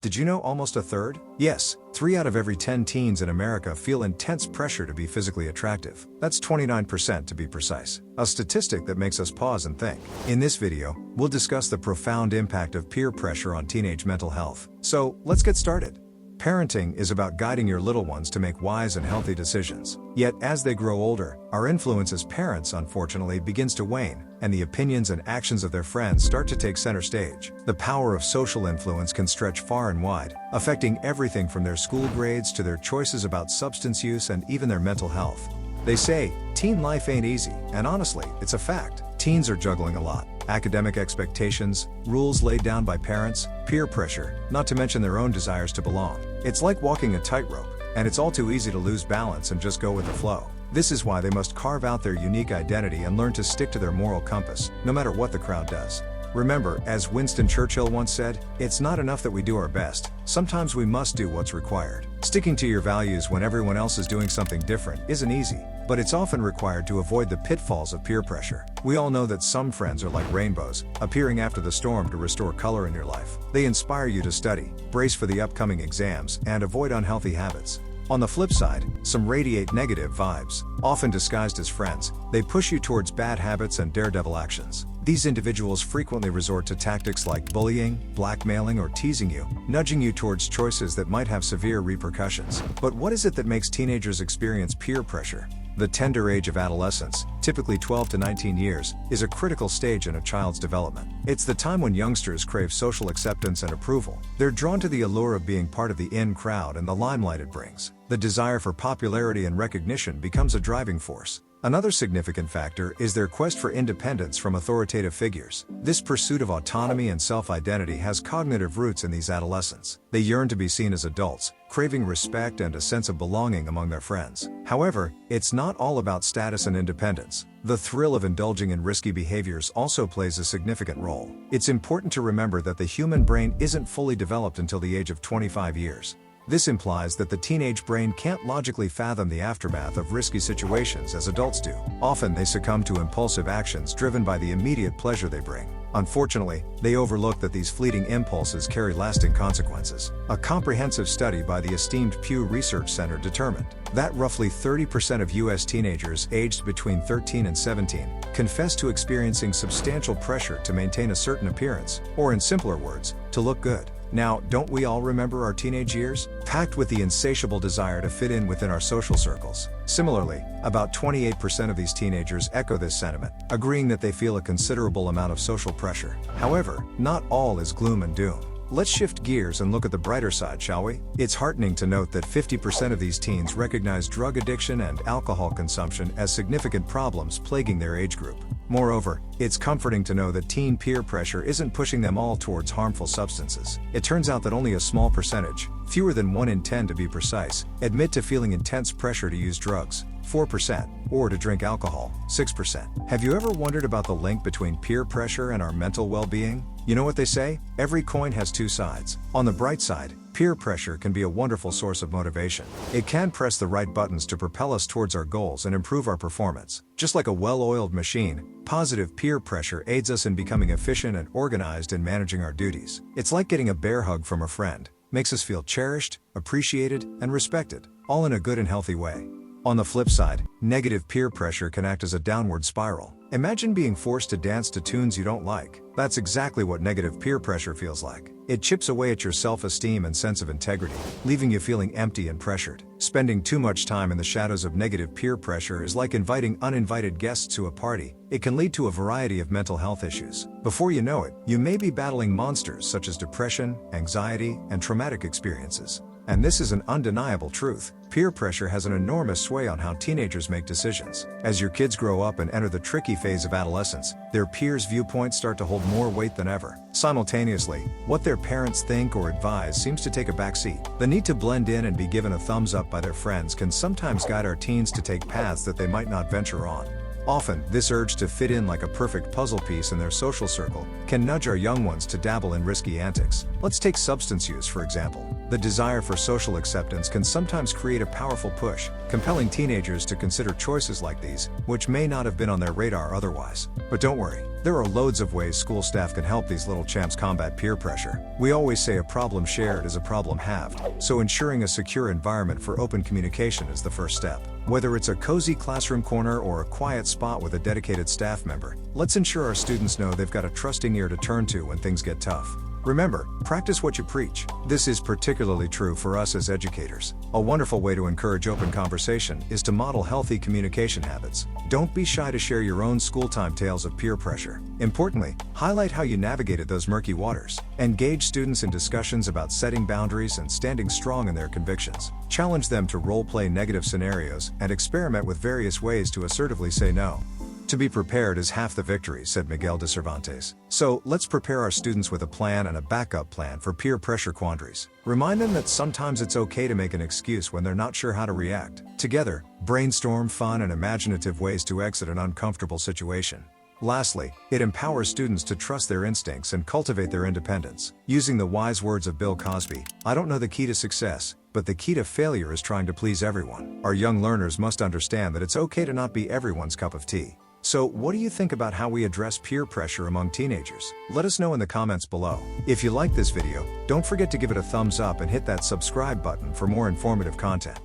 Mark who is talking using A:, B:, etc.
A: Did you know almost a third? Yes, 3 out of every 10 teens in America feel intense pressure to be physically attractive. That's 29% to be precise. A statistic that makes us pause and think. In this video, we'll discuss the profound impact of peer pressure on teenage mental health. So, let's get started. Parenting is about guiding your little ones to make wise and healthy decisions. Yet, as they grow older, our influence as parents, unfortunately, begins to wane, and the opinions and actions of their friends start to take center stage. The power of social influence can stretch far and wide, affecting everything from their school grades to their choices about substance use and even their mental health. They say, teen life ain't easy, and honestly, it's a fact. Teens are juggling a lot. Academic expectations, rules laid down by parents, peer pressure, not to mention their own desires to belong. It's like walking a tightrope, and it's all too easy to lose balance and just go with the flow. This is why they must carve out their unique identity and learn to stick to their moral compass, no matter what the crowd does. Remember, as Winston Churchill once said, it's not enough that we do our best, sometimes we must do what's required. Sticking to your values when everyone else is doing something different isn't easy, but it's often required to avoid the pitfalls of peer pressure. We all know that some friends are like rainbows, appearing after the storm to restore color in your life. They inspire you to study, brace for the upcoming exams, and avoid unhealthy habits. On the flip side, some radiate negative vibes. Often disguised as friends, they push you towards bad habits and daredevil actions. These individuals frequently resort to tactics like bullying, blackmailing, or teasing you, nudging you towards choices that might have severe repercussions. But what is it that makes teenagers experience peer pressure? The tender age of adolescence, typically 12 to 19 years, is a critical stage in a child's development. It's the time when youngsters crave social acceptance and approval. They're drawn to the allure of being part of the in crowd and the limelight it brings. The desire for popularity and recognition becomes a driving force. Another significant factor is their quest for independence from authoritative figures. This pursuit of autonomy and self-identity has cognitive roots in these adolescents. They yearn to be seen as adults, craving respect and a sense of belonging among their friends. However, it's not all about status and independence. The thrill of indulging in risky behaviors also plays a significant role. It's important to remember that the human brain isn't fully developed until the age of 25 years. This implies that the teenage brain can't logically fathom the aftermath of risky situations as adults do. Often they succumb to impulsive actions driven by the immediate pleasure they bring. Unfortunately, they overlook that these fleeting impulses carry lasting consequences. A comprehensive study by the esteemed Pew Research Center determined that roughly 30% of U.S. teenagers aged between 13 and 17 confess to experiencing substantial pressure to maintain a certain appearance, or in simpler words, to look good. Now, don't we all remember our teenage years, packed with the insatiable desire to fit in within our social circles? Similarly, about 28% of these teenagers echo this sentiment, agreeing that they feel a considerable amount of social pressure. However, not all is gloom and doom. Let's shift gears and look at the brighter side, shall we? It's heartening to note that 50% of these teens recognize drug addiction and alcohol consumption as significant problems plaguing their age group. Moreover, it's comforting to know that teen peer pressure isn't pushing them all towards harmful substances. It turns out that only a small percentage, fewer than 1 in 10 to be precise, admit to feeling intense pressure to use drugs, 4%, or to drink alcohol, 6%. Have you ever wondered about the link between peer pressure and our mental well-being? You know what they say? Every coin has two sides. On the bright side, peer pressure can be a wonderful source of motivation. It can press the right buttons to propel us towards our goals and improve our performance. Just like a well-oiled machine, positive peer pressure aids us in becoming efficient and organized in managing our duties. It's like getting a bear hug from a friend. Makes us feel cherished, appreciated, and respected, all in a good and healthy way. On the flip side, negative peer pressure can act as a downward spiral. Imagine being forced to dance to tunes you don't like. That's exactly what negative peer pressure feels like. It chips away at your self-esteem and sense of integrity, leaving you feeling empty and pressured. Spending too much time in the shadows of negative peer pressure is like inviting uninvited guests to a party. It can lead to a variety of mental health issues. Before you know it, you may be battling monsters such as depression, anxiety, and traumatic experiences. And this is an undeniable truth. Peer pressure has an enormous sway on how teenagers make decisions. As your kids grow up and enter the tricky phase of adolescence, their peers' viewpoints start to hold more weight than ever. Simultaneously, what their parents think or advise seems to take a backseat. The need to blend in and be given a thumbs up by their friends can sometimes guide our teens to take paths that they might not venture on. Often, this urge to fit in like a perfect puzzle piece in their social circle can nudge our young ones to dabble in risky antics. Let's take substance use, for example. The desire for social acceptance can sometimes create a powerful push, compelling teenagers to consider choices like these, which may not have been on their radar otherwise. But don't worry, there are loads of ways school staff can help these little champs combat peer pressure. We always say a problem shared is a problem halved, so ensuring a secure environment for open communication is the first step. Whether it's a cozy classroom corner or a quiet spot with a dedicated staff member, let's ensure our students know they've got a trusting ear to turn to when things get tough. Remember, practice what you preach. This is particularly true for us as educators. A wonderful way to encourage open conversation is to model healthy communication habits. Don't be shy to share your own school-time tales of peer pressure. Importantly, highlight how you navigated those murky waters. Engage students in discussions about setting boundaries and standing strong in their convictions. Challenge them to role-play negative scenarios and experiment with various ways to assertively say no. To be prepared is half the victory, said Miguel de Cervantes. So, let's prepare our students with a plan and a backup plan for peer pressure quandaries. Remind them that sometimes it's okay to make an excuse when they're not sure how to react. Together, brainstorm fun and imaginative ways to exit an uncomfortable situation. Lastly, it empowers students to trust their instincts and cultivate their independence. Using the wise words of Bill Cosby, "I don't know the key to success, but the key to failure is trying to please everyone." Our young learners must understand that it's okay to not be everyone's cup of tea. So, what do you think about how we address peer pressure among teenagers? Let us know in the comments below. If you liked this video, don't forget to give it a thumbs up and hit that subscribe button for more informative content.